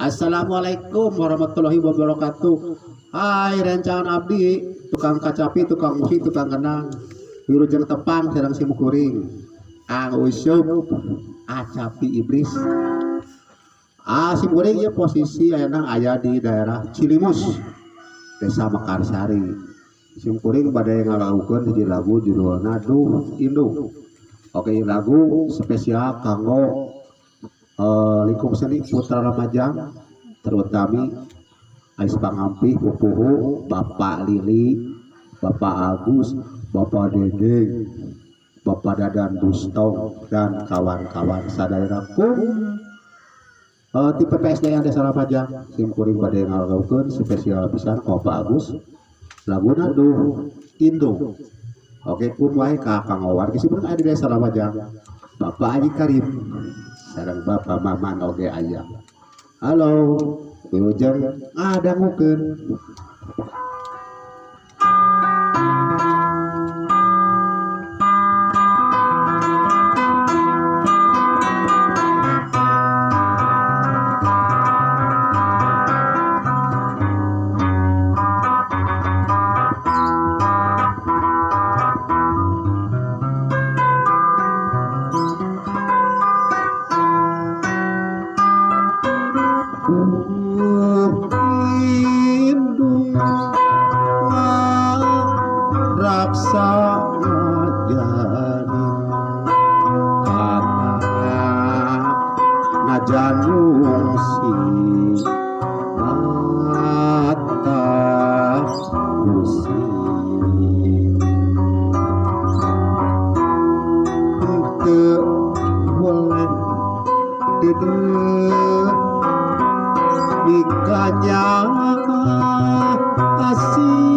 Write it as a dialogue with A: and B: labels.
A: Assalamualaikum warahmatullahi wabarakatuh. Hai rencangan abdi, tukang kacapi, tukang uhi, tukang kenang, wirujeng tepang, sedang simukuring, ang usup, acapi iblis. Simukuring ya posisi ayah di daerah Cilimus, Desa Mekarsari. Simukuring badai ngalakukan di lagu judulna Duh Indung. Oke, lagu spesial kanggo lingkup seni putra remaja terutama Ais Pangampi, Pupuhu, Bapak Lili, Bapak Agus, Bapak Dede, Bapak Dadan Bustong dan kawan-kawan sadairaku tipe PSD yang desa remaja simkuring pada yang ngalakukan spesial pisan Bapak Agus laguna Duh Indung. Oke, kumwai kakang Owar kisipun ada di desa remaja Bapak Haji Karim sareng Bapak Maman oge aya. Halo, wilujeng ngadangukeun. Raksa ngajani anak ngajanung si mata pusing teu boleh dedek nikahnya asih